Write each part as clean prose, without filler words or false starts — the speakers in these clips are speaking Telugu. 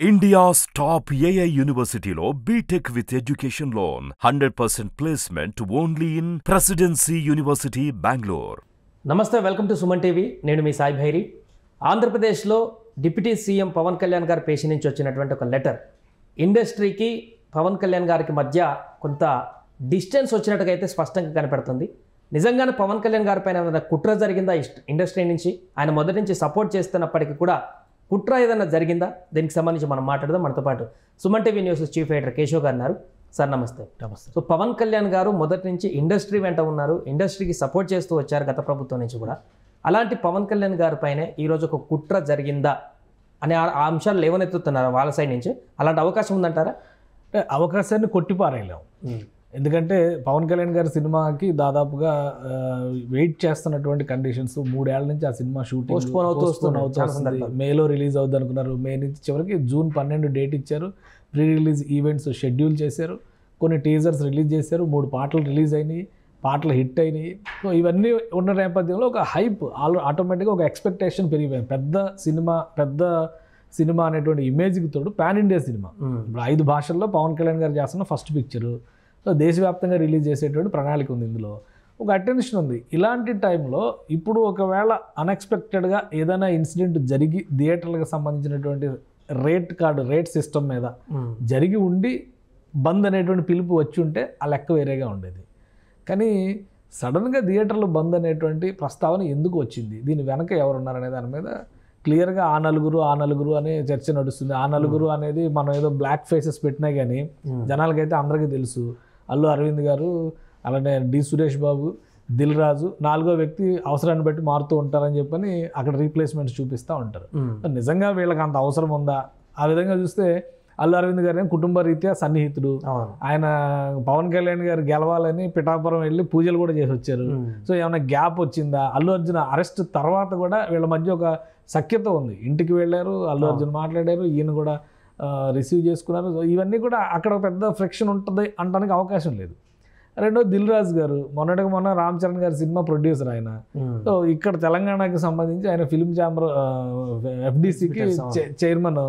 India's top AI university లో BTech with education loan, 100% placement only in Presidency University, Bangalore. నమస్తే, వెల్కమ్ టు సుమన్ టీవీ. నేను మీ సాయి భైరి. ఆంధ్రప్రదేశ్లో డిప్యూటీ సీఎం పవన్ కళ్యాణ్ గారి పేషి నుంచి వచ్చినటువంటి ఒక లెటర్ ఇండస్ట్రీకి పవన్ కళ్యాణ్ గారికి మధ్య కొంత డిస్టెన్స్ వచ్చినట్టుగా అయితే స్పష్టంగా కనపడుతుంది. నిజంగానే పవన్ కళ్యాణ్ గారి పైన ఏదైనా కుట్ర జరిగిందా ఇండస్ట్రీ నుంచి? ఆయన మొదటి నుంచి సపోర్ట్ చేస్తున్నప్పటికీ కూడా కుట్ర ఏదైనా జరిగిందా? దీనికి సంబంధించి మనం మాట్లాడదాం. మనతో పాటు Suman TV news chief editor Keshav గారు ఉన్నారు. సార్ నమస్తే. నమస్తే. సో పవన్ కళ్యాణ్ గారు మొదటి నుంచి ఇండస్ట్రీ వెంట ఉన్నారు, ఇండస్ట్రీకి సపోర్ట్ చేస్తూ వచ్చారు గత ప్రభుత్వం నుంచి కూడా. అలాంటి పవన్ కళ్యాణ్ గారి పైన ఈరోజు ఒక కుట్ర జరిగిందా అనే ఆ అంశాలు లేవనెత్తుతున్నారు వాళ్ళ సైడ్ నుంచి. అలాంటి అవకాశం ఉందంటారా? అవకాశాన్ని కొట్టిపారేయలేం. ఎందుకంటే పవన్ కళ్యాణ్ గారి సినిమాకి దాదాపుగా వెయిట్ చేస్తున్నటువంటి కండిషన్స్ 3 ఏళ్ల నుంచి ఆ సినిమా షూటింగ్ పోస్ట్పోన్ అవుతుంది. మేలో రిలీజ్ అవుద్ది అనుకున్నారు. మే నుంచి చివరికి జూన్ 12 డేట్ ఇచ్చారు. ప్రీ రిలీజ్ ఈవెంట్స్ షెడ్యూల్ చేశారు. కొన్ని టీజర్స్ రిలీజ్ చేశారు. 3 పాటలు రిలీజ్ అయినాయి. పాటలు హిట్ అయినాయి. సో ఇవన్నీ ఉన్న నేపథ్యంలో ఒక హైప్ ఆటోమేటిక్గా ఒక ఎక్స్పెక్టేషన్ పెరిగిపోయింది. పెద్ద సినిమా అనేటువంటి ఇమేజ్కి తోడు పాన్ ఇండియా సినిమా. ఇప్పుడు 5 భాషల్లో పవన్ కళ్యాణ్ గారు చేస్తున్న ఫస్ట్ పిక్చరు. సో దేశవ్యాప్తంగా రిలీజ్ చేసేటువంటి ప్రణాళిక ఉంది. ఇందులో ఒక అటెన్షన్ ఉంది. ఇలాంటి టైంలో ఇప్పుడు ఒకవేళ అన్ఎక్స్పెక్టెడ్గా ఏదైనా ఇన్సిడెంట్ జరిగి థియేటర్లకు సంబంధించినటువంటి రేట్ సిస్టమ్ మీద జరిగి ఉండి బంద్ అనేటువంటి పిలుపు వచ్చి ఉంటే ఆ లెక్క వేరేగా ఉండేది. కానీ సడన్గా థియేటర్లు బంద్ అనేటువంటి ప్రస్తావన ఎందుకు వచ్చింది, దీని వెనక ఎవరున్నారనే దాని మీద క్లియర్గా ఆ నలుగురు అనే చర్చ నడుస్తుంది. ఆ నలుగురు అనేది మనం ఏదో బ్లాక్ ఫేసెస్ పెట్టినా కానీ జనాలకైతే అందరికీ తెలుసు. అల్లు అరవింద్ గారు, అలానే డి సురేష్ బాబు, దిల్ రాజు, 4వ వ్యక్తి అవసరాన్ని బట్టి మారుతూ ఉంటారని చెప్పని అక్కడ రీప్లేస్మెంట్స్ చూపిస్తూ ఉంటారు. నిజంగా వీళ్ళకి అంత అవసరం ఉందా? ఆ విధంగా చూస్తే అల్లు అరవింద్ గారు కుటుంబ రీత్యా సన్నిహితుడు. ఆయన పవన్ కళ్యాణ్ గారు గెలవాలని పిఠాపురం వెళ్ళి పూజలు కూడా చేసి వచ్చారు. సో ఏమైనా గ్యాప్ వచ్చిందా? అల్లు అర్జున్ అరెస్ట్ తర్వాత కూడా వీళ్ళ మధ్య ఒక సఖ్యత ఉంది. ఇంటికి వెళ్ళారు, అల్లు అర్జున్ మాట్లాడారు, ఈయన కూడా రిసీవ్ చేసుకున్నారు. సో ఇవన్నీ కూడా అక్కడ పెద్ద ఫ్రిక్షన్ ఉంటుంది అనడానికి అవకాశం లేదు. రెండో దిల్ రాజు గారు మొన్న రామ్ చరణ్ గారి సినిమా ప్రొడ్యూసర్ ఆయన. సో ఇక్కడ తెలంగాణకి సంబంధించి ఆయన ఫిల్మ్ ఛాంబర్ FDCకి చైర్మన్,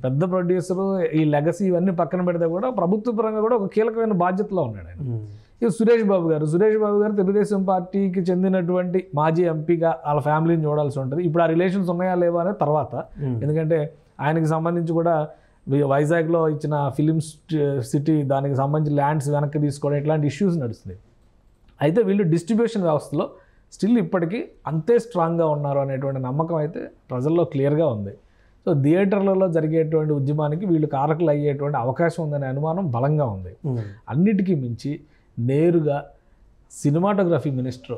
పెద్ద ప్రొడ్యూసరు. ఈ లెగసీ ఇవన్నీ పక్కన పెడితే కూడా ప్రభుత్వ పరంగా కూడా ఒక కీలకమైన బాధ్యతలో ఉన్నాడు ఆయన. ఇక సురేష్ బాబు గారు తెలుగుదేశం పార్టీకి చెందినటువంటి మాజీ ఎంపీగా వాళ్ళ ఫ్యామిలీని చూడాల్సి ఉంటుంది. ఇప్పుడు ఆ రిలేషన్స్ ఉన్నాయా లేవా అనే తర్వాత, ఎందుకంటే ఆయనకి సంబంధించి కూడా వైజాగ్లో ఇచ్చిన ఫిలిం సిటీ దానికి సంబంధించి ల్యాండ్స్ వెనక్కి తీసుకోవడం ఇట్లాంటి ఇష్యూస్ నడుస్తున్నాయి. అయితే వీళ్ళు డిస్ట్రిబ్యూషన్ వ్యవస్థలో స్టిల్ ఇప్పటికీ అంతే స్ట్రాంగ్గా ఉన్నారు అనేటువంటి నమ్మకం అయితే ప్రజల్లో క్లియర్గా ఉంది. సో థియేటర్లలో జరిగేటువంటి ఉద్యమానికి వీళ్ళు కారకులు అయ్యేటువంటి అవకాశం ఉందనే అనుమానం బలంగా ఉంది. అన్నిటికీ మించి నేరుగా సినిమాటోగ్రఫీ మినిస్టర్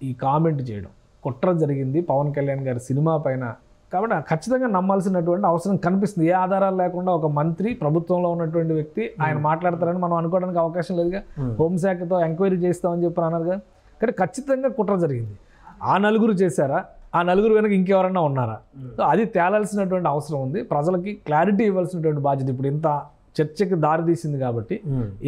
ఈ కామెంట్ చేయడం, కుట్ర జరిగింది పవన్ కళ్యాణ్ గారి సినిమా పైన, కాబట్టి ఖచ్చితంగా నమ్మాల్సినటువంటి అవసరం కనిపిస్తుంది. ఏ ఆధారాలు లేకుండా ఒక మంత్రి, ప్రభుత్వంలో ఉన్నటువంటి వ్యక్తి ఆయన మాట్లాడతారని మనం అనుకోవడానికి అవకాశం లేదుగా. హోంశాఖతో ఎంక్వైరీ చేస్తామని చెప్పి అన్నారుగా. కానీ ఖచ్చితంగా కుట్ర జరిగింది. ఆ నలుగురు చేశారా? ఆ నలుగురు వెనక ఇంకెవరన్నా ఉన్నారా? సో అది తేలాల్సినటువంటి అవసరం ఉంది. ప్రజలకి క్లారిటీ ఇవ్వాల్సినటువంటి బాధ్యత ఇప్పుడు ఇంత చర్చకి దారి తీసింది కాబట్టి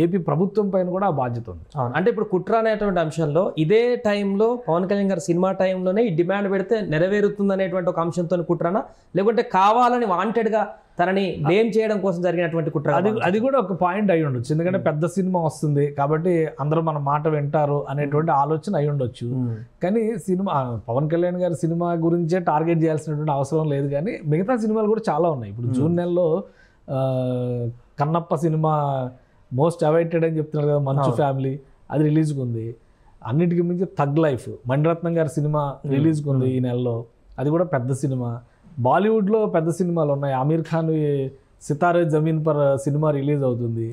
ఏపీ ప్రభుత్వం పైన కూడా ఆ బాధ్యత ఉంది. అంటే ఇప్పుడు కుట్ర అనేటువంటి అంశంలో ఇదే టైంలో పవన్ కళ్యాణ్ గారు సినిమా టైంలోనే ఈ డిమాండ్ పెడితే నెరవేరుతుంది అనేటువంటి ఒక అంశంతో కుట్రనా, లేకుంటే కావాలని వాంటెడ్గా తనని బ్లేమ్ చేయడం కోసం జరిగినటువంటి కుట్ర? అది కూడా ఒక పాయింట్ అయి ఉండొచ్చు. ఎందుకంటే పెద్ద సినిమా వస్తుంది కాబట్టి అందరూ మన మాట వింటారు అనేటువంటి ఆలోచన అయి ఉండొచ్చు. కానీ పవన్ కళ్యాణ్ గారి సినిమా గురించే టార్గెట్ చేయాల్సినటువంటి అవసరం లేదు. కానీ మిగతా సినిమాలు కూడా చాలా ఉన్నాయి. ఇప్పుడు జూన్ నెలలో కన్నప్ప సినిమా మోస్ట్ అవైటెడ్ అని చెప్తున్నారు కదా, మంచు ఫ్యామిలీ, అది రిలీజ్కి ఉంది. అన్నిటికీ మించి థగ్ లైఫ్ మణిరత్నం గారి సినిమా రిలీజ్కి ఉంది ఈ నెలలో. అది కూడా పెద్ద సినిమా. బాలీవుడ్లో పెద్ద సినిమాలు ఉన్నాయి. ఆమీర్ ఖాన్ సితారే జమీన్ పర్ సినిమా రిలీజ్ అవుతుంది.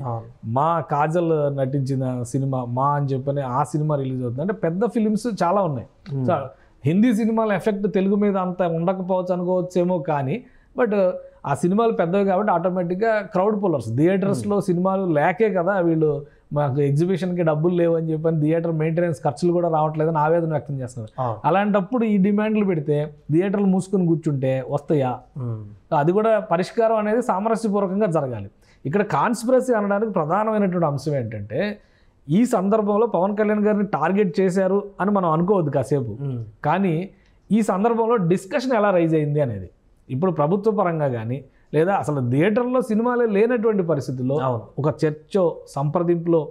మా కాజల్ నటించిన సినిమా మా అని చెప్పని ఆ సినిమా రిలీజ్ అవుతుంది. అంటే పెద్ద ఫిలిమ్స్ చాలా ఉన్నాయి. హిందీ సినిమాల ఎఫెక్ట్ తెలుగు మీద అంత ఉండకపోవచ్చు అనుకోవచ్చేమో, కానీ బట్ ఆ సినిమాలు పెద్దవి కాబట్టి ఆటోమేటిక్గా క్రౌడ్ పుల్లర్స్. థియేటర్స్లో సినిమాలు లేకే కదా వీళ్ళు మాకు ఎగ్జిబిషన్కి డబ్బులు లేవని చెప్పని థియేటర్ మెయింటెనెన్స్ ఖర్చులు కూడా రావట్లేదని ఆవేదన వ్యక్తం చేస్తున్నారు. అలాంటప్పుడు ఈ డిమాండ్లు పెడితే థియేటర్లు మూసుకొని కూర్చుంటే వస్తాయా? అది కూడా పరిష్కారం అనేది సామరస్యపూర్వకంగా జరగాలి. ఇక్కడ కాన్స్పిరసీ అనడానికి ప్రధానమైనటువంటి అంశం ఏంటంటే, ఈ సందర్భంలో పవన్ కళ్యాణ్ గారిని టార్గెట్ చేశారు అని మనం అనుకోవద్దు కాసేపు. కానీ ఈ సందర్భంలో డిస్కషన్ ఎలా రైజ్ అయింది అనేది, ఇప్పుడు ప్రభుత్వ పరంగా కానీ లేదా అసలు థియేటర్లో సినిమాలే లేనటువంటి పరిస్థితుల్లో ఒక చర్చో సంప్రదింపులో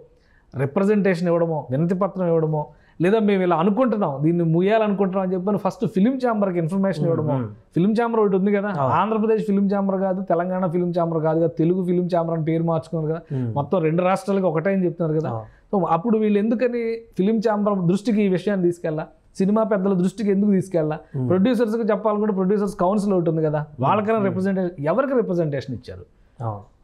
రిప్రజెంటేషన్ ఇవ్వడమో, వినతి పత్రం ఇవ్వడమో, లేదా మేము ఇలా అనుకుంటున్నాం, దీన్ని ముయ్యాలనుకుంటున్నాం అని చెప్పని ఫస్ట్ ఫిలిం ఛాంబర్కి ఇన్ఫర్మేషన్ ఇవ్వడము. ఫిలిం ఛాంబర్ ఒకటి ఉంది కదా, ఆంధ్రప్రదేశ్ ఫిలిం ఛాంబర్ కాదు, తెలంగాణ ఫిలిం ఛాంబర్ కాదు కదా, తెలుగు ఫిలిం ఛాంబర్ అని పేరు మార్చుకున్నారు కదా, మొత్తం 2 రాష్ట్రాలకి ఒకటే అని చెప్తున్నారు కదా. సో అప్పుడు వీళ్ళు ఎందుకని ఫిలిం ఛాంబర్ దృష్టికి ఈ విషయాన్ని తీసుకెళ్ళా, సినిమా పెద్దల దృష్టికి ఎందుకు తీసుకెళ్ళా, ప్రొడ్యూసర్స్కి చెప్పాలనుకుంటే ప్రొడ్యూసర్స్ కౌన్సిల్ ఒకటి ఉంది కదా, వాళ్ళకైనా రిప్రజెంటేషన్, ఎవరికి రిప్రజెంటేషన్ ఇచ్చారు,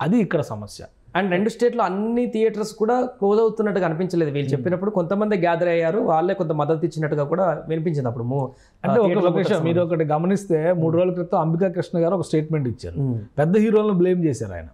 అది ఇక్కడ సమస్య. అండ్ 2 స్టేట్లో అన్ని థియేటర్స్ కూడా క్లోజ్ అవుతున్నట్టుగా అనిపించలేదు వీళ్ళు చెప్పినప్పుడు. కొంతమంది గ్యాదర్ అయ్యారు, వాళ్ళే కొంత మద్దతు ఇచ్చినట్టుగా కూడా వినిపించింది. అప్పుడు అంటే ఒక లొకేషన్ మీరు ఒకటి గమనిస్తే 3 రోజుల క్రితం అంబికా కృష్ణ గారు ఒక స్టేట్మెంట్ ఇచ్చారు. పెద్ద హీరోలను బ్లేమ్ చేశారు ఆయన.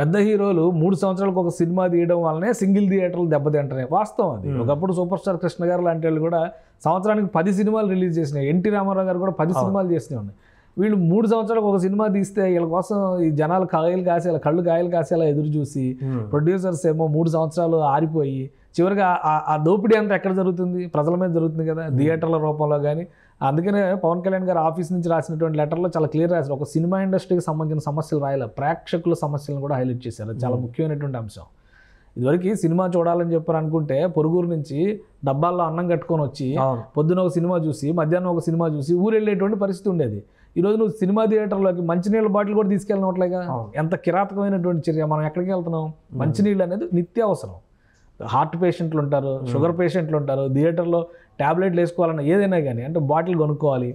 పెద్ద హీరోలు 3 సంవత్సరాలకు ఒక సినిమా తీయడం వల్లనే సింగిల్ థియేటర్లు దెబ్బతింటాయి. వాస్తవం అది. ఒకప్పుడు సూపర్ స్టార్ కృష్ణ గారు లాంటి వాళ్ళు కూడా సంవత్సరానికి 10 సినిమాలు రిలీజ్ చేసినాయి. ఎన్టీ రామారావు గారు కూడా 10 సినిమాలు చేసినాయి ఉన్నాయి. వీళ్ళు 3 సంవత్సరాలకు ఒక సినిమా తీస్తే వీళ్ళ కోసం ఈ జనాలు కాయలు కాసేలా, కళ్ళు కాయలు కాసేలా ఎదురు చూసి, ప్రొడ్యూసర్స్ ఏమో 3 సంవత్సరాలు ఆరిపోయి, చివరిగా ఆ దోపిడీ అంతా ఎక్కడ జరుగుతుంది, ప్రజల మీద జరుగుతుంది కదా, థియేటర్ల రూపంలో కానీ. అందుకనే పవన్ కళ్యాణ్ గారు ఆఫీస్ నుంచి రాసినటువంటి లెటర్లో చాలా క్లియర్ రాశారు. ఒక సినిమా ఇండస్ట్రీకి సంబంధించిన సమస్యలు రాయాలి, ప్రేక్షకుల సమస్యలను కూడా హైలైట్ చేశారు. అది చాలా ముఖ్యమైనటువంటి అంశం. ఇదివరకు సినిమా చూడాలని చెప్పారు అనుకుంటే పొరుగురు నుంచి డబ్బాల్లో అన్నం కట్టుకొని వచ్చి పొద్దున ఒక సినిమా చూసి, మధ్యాహ్నం ఒక సినిమా చూసి ఊరు వెళ్ళేటువంటి పరిస్థితి ఉండేది. ఈరోజు నువ్వు సినిమా థియేటర్లోకి మంచినీళ్ళ బాటిల్ కూడా తీసుకెళ్ళినట్లేగా. ఎంత కిరాతకమైనటువంటి చర్య. మనం ఎక్కడికి వెళ్తున్నాం, మంచినీళ్ళు అనేది నిత్యావసరం. హార్ట్ పేషెంట్లు ఉంటారు, షుగర్ పేషెంట్లు ఉంటారు, థియేటర్లో ట్యాబ్లెట్లు వేసుకోవాలన్నా ఏదైనా కానీ అంటే బాటిల్ కొనుక్కోవాలి.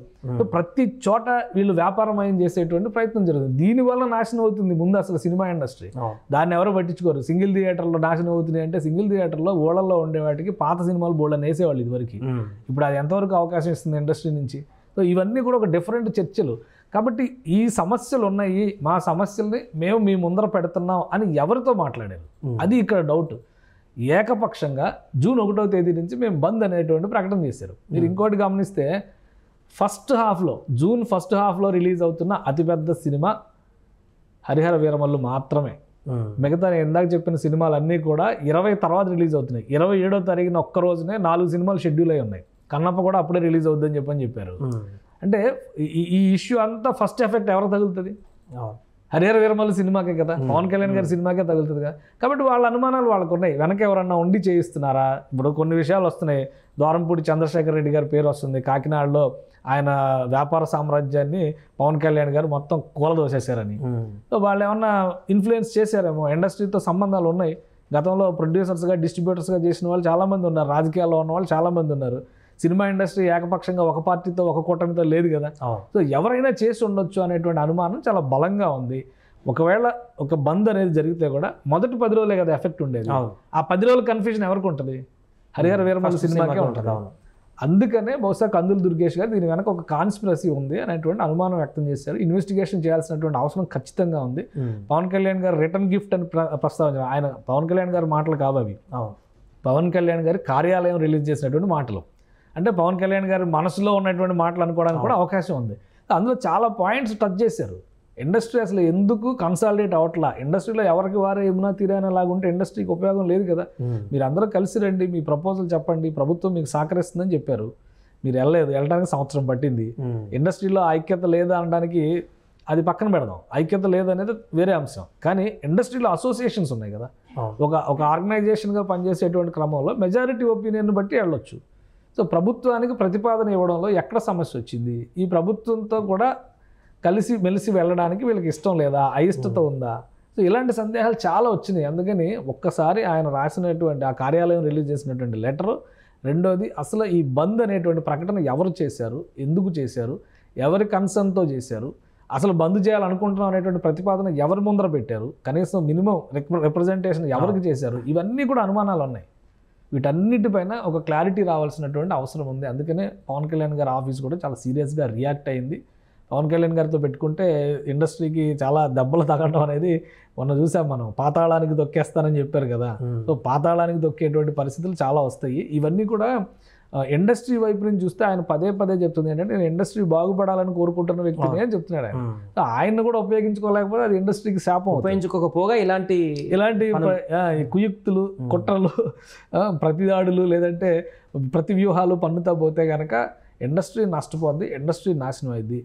ప్రతి చోట వీళ్ళు వ్యాపారమయం చేసేటువంటి ప్రయత్నం జరుగుతుంది. దీనివల్ల నాశనం అవుతుంది ముందు అసలు సినిమా ఇండస్ట్రీ. దాన్ని ఎవరు పట్టించుకోరు. సింగిల్ థియేటర్లో నాశనం అవుతుంది అంటే, సింగిల్ థియేటర్లో ఊళ్ళల్లో ఉండే వాటికి పాత సినిమాలు బోల్డని వేసేవాళ్ళు ఇదివరకు. ఇప్పుడు అది ఎంతవరకు అవకాశం ఇస్తుంది ఇండస్ట్రీ నుంచి. సో ఇవన్నీ కూడా ఒక డిఫరెంట్ చర్చలు. కాబట్టి ఈ సమస్యలు ఉన్నాయి, మా సమస్యల్ని మేము మీ ముందర పెడుతున్నాం అని ఎవరితో మాట్లాడారు, అది ఇక్కడ డౌట్. ఏకపక్షంగా జూన్ 1వ తేదీ నుంచి మేము బంద్ అనేటువంటి ప్రకటన చేశారు. మీరు ఇంకోటి గమనిస్తే జూన్ ఫస్ట్ హాఫ్లో రిలీజ్ అవుతున్న అతిపెద్ద సినిమా హరిహర వీరమల్లు మాత్రమే. మిగతా నేను ఇందాక చెప్పిన సినిమాలన్నీ కూడా 20 తర్వాత రిలీజ్ అవుతున్నాయి. 27వ తారీఖున ఒక్క రోజునే 4 సినిమాలు షెడ్యూల్ అయి ఉన్నాయి. కన్నప్ప కూడా అప్పుడే రిలీజ్ అవుద్దని చెప్పారు. అంటే ఈ ఇష్యూ అంతా ఫస్ట్ ఎఫెక్ట్ ఎవరికి తగులుతుంది? హరిహర వీరమల్లు సినిమాకే కదా, పవన్ కళ్యాణ్ గారి సినిమాకే తగులుతుంది కదా. కాబట్టి వాళ్ళ అనుమానాలు వాళ్ళకు ఉన్నాయి. వెనక ఎవరన్నా ఉండి చేయిస్తున్నారా? ఇప్పుడు కొన్ని విషయాలు వస్తున్నాయి. ద్వారంపూడి చంద్రశేఖర్ రెడ్డి గారి పేరు వస్తుంది. కాకినాడలో ఆయన వ్యాపార సామ్రాజ్యాన్ని పవన్ కళ్యాణ్ గారు మొత్తం కూలదోసేశారని. సో వాళ్ళు ఏమన్నా ఇన్ఫ్లుయెన్స్ చేశారేమో. ఇండస్ట్రీతో సంబంధాలు ఉన్నాయి. గతంలో ప్రొడ్యూసర్స్గా, డిస్ట్రిబ్యూటర్స్గా చేసిన వాళ్ళు చాలామంది ఉన్నారు. రాజకీయాల్లో ఉన్న వాళ్ళు చాలామంది ఉన్నారు. సినిమా ఇండస్ట్రీ ఏకపక్షంగా ఒక పార్టీతో, ఒక కూటమితో లేదు కదా. సో ఎవరైనా చేసి ఉండొచ్చు అనేటువంటి అనుమానం చాలా బలంగా ఉంది. ఒకవేళ ఒక బంద్ అనేది జరిగితే కూడా మొదటి 10 రోజులే కదా ఎఫెక్ట్ ఉండేది. ఆ 10 రోజుల కన్ఫ్యూజన్ ఎవరికి ఉంటుంది? హరిహర వీరమల్లు సినిమాకే ఉంటుంది. అందుకనే బహుశా కందులు దుర్గేష్ గారు దీని వెనక ఒక కాన్స్పిరసీ ఉంది అనేటువంటి అనుమానం వ్యక్తం చేశారు. ఇన్వెస్టిగేషన్ చేయాల్సినటువంటి అవసరం ఖచ్చితంగా ఉంది. పవన్ కళ్యాణ్ గారు రిటర్న్ గిఫ్ట్ అని ప్రస్తావించారు. ఆయన పవన్ కళ్యాణ్ గారి మాటలు కావు అవి. పవన్ కళ్యాణ్ గారి కార్యాలయం రిలీజ్ చేసినటువంటి మాటలు. అంటే పవన్ కళ్యాణ్ గారి మనసులో ఉన్నటువంటి మాటలు అనుకోవడానికి కూడా అవకాశం ఉంది. అందులో చాలా పాయింట్స్ టచ్ చేశారు. ఇండస్ట్రీ అసలు ఎందుకు కన్సాలిడేట్ అవట్లా, ఇండస్ట్రీలో ఎవరికి వారే యమునా తీరానేలాగా ఉంటే ఇండస్ట్రీకి ఉపయోగం లేదు కదా. మీరు అందరూ కలిసి రండి, మీ ప్రపోజల్ చెప్పండి, ప్రభుత్వం మీకు సహకరిస్తుందని చెప్పారు. మీరు వెళ్ళడానికి సంవత్సరం పట్టింది. ఇండస్ట్రీలో ఐక్యత లేదా అనడానికి అది పక్కన పెడదాం. ఐక్యత లేదనేది వేరే అంశం. కానీ ఇండస్ట్రీలో అసోసియేషన్స్ ఉన్నాయి కదా. ఒక ఆర్గనైజేషన్గా పనిచేసేటువంటి క్రమంలో మెజారిటీ ఒపీనియన్ బట్టి వెళ్ళొచ్చు. సో ప్రభుత్వానికి ప్రతిపాదన ఇవ్వడంలో ఎక్కడ సమస్య వచ్చింది? ఈ ప్రభుత్వంతో కూడా కలిసి మెలిసి వెళ్ళడానికి వీళ్ళకి ఇష్టం లేదా, అయిష్టత ఉందా? సో ఇలాంటి సందేహాలు చాలా వచ్చినాయి. అందుకని ఒక్కసారి ఆయన రాసినటువంటి ఆ కార్యాలయం రిలీజ్ చేసినటువంటి లెటరు, రెండోది అసలు ఈ బంద్ అనేటువంటి ప్రకటన ఎవరు చేశారు, ఎందుకు చేశారు, ఎవరి కన్సర్న్తో చేశారు, అసలు బంద్ చేయాలనుకుంటున్నాం అనేటువంటి ప్రతిపాదన ఎవరి ముందర పెట్టారు, కనీసం మినిమం రిప్రజెంటేషన్ ఎవరికి చేశారు, ఇవన్నీ కూడా అనుమానాలు ఉన్నాయి. వీటన్నిటిపైన ఒక క్లారిటీ రావాల్సినటువంటి అవసరం ఉంది. అందుకనే పవన్ కళ్యాణ్ గారి ఆఫీస్ కూడా చాలా సీరియస్గా రియాక్ట్ అయింది. పవన్ కళ్యాణ్ గారితో పెట్టుకుంటే ఇండస్ట్రీకి చాలా దెబ్బలు తగలడం అనేది మొన్న చూసాం మనం. పాతాళానికి దొక్కేస్తానని చెప్పారు కదా. సో పాతాళానికి దొక్కేటువంటి పరిస్థితులు చాలా వస్తాయి. ఇవన్నీ కూడా ఇండస్ట్రీ వైపు నుంచి చూస్తే ఆయన పదే చెప్తుంది ఏంటంటే, నేను ఇండస్ట్రీ బాగుపడాలని కోరుకుంటున్న వ్యక్తిని అని చెప్తున్నాడు ఆయన. ఆయన కూడా ఉపయోగించుకోలేకపోతే అది ఇండస్ట్రీకి శాపం. ఉపయోగించుకోకపోగా ఇలాంటి కుయుక్తులు, కుట్రలు, ప్రతిదాడులు లేదంటే ప్రతి వ్యూహాలు పన్నుతా పోతే కనుక ఇండస్ట్రీ నష్టపోద్ది, ఇండస్ట్రీ నాశనం అయింది.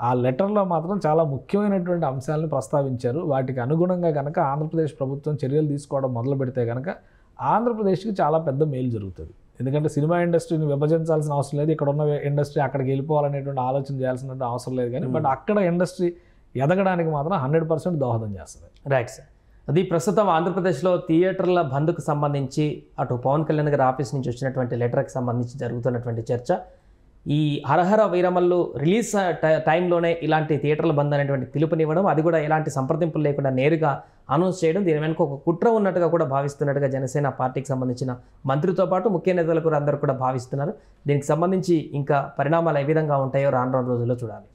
ఆ లెటర్లో మాత్రం చాలా ముఖ్యమైనటువంటి అంశాలను ప్రస్తావించారు. వాటికి అనుగుణంగా కనుక ఆంధ్రప్రదేశ్ ప్రభుత్వం చర్యలు తీసుకోవడం మొదలు పెడితే కనుక ఆంధ్రప్రదేశ్కి చాలా పెద్ద మేలు జరుగుతుంది. ఎందుకంటే సినిమా ఇండస్ట్రీని విభజించాల్సిన అవసరం లేదు, ఇక్కడ ఉన్న ఇండస్ట్రీ అక్కడికి వెళ్ళిపోవాలనేటువంటి ఆలోచన చేయాల్సిన అవసరం లేదు. కానీ బట్ అక్కడ ఇండస్ట్రీ ఎదగడానికి మాత్రం 100% దోహదం చేస్తుంది. Right sir. అది ప్రస్తుతం ఆంధ్రప్రదేశ్లో థియేటర్ల బంద్కు సంబంధించి అటు పవన్ కళ్యాణ్ గారి ఆఫీస్ నుంచి వచ్చినటువంటి లెటర్కి సంబంధించి జరుగుతున్నటువంటి చర్చ. ఈ హరహర వీరమల్లు రిలీజ్ టైంలోనే ఇలాంటి థియేటర్ల బంద్ అనేటువంటి పిలుపునివ్వడం, అది కూడా ఎలాంటి సంప్రదింపులు లేకుండా నేరుగా అనౌన్స్ చేయడం, దీని వెనుక ఒక కుట్ర ఉన్నట్టుగా కూడా భావిస్తున్నట్టుగా జనసేన పార్టీకి సంబంధించిన మంత్రితో పాటు ముఖ్య నేతలు కూడా అందరూ కూడా భావిస్తున్నారు. దీనికి సంబంధించి ఇంకా పరిణామాలు ఏ విధంగా ఉంటాయో రాను రోజుల్లో చూడాలి.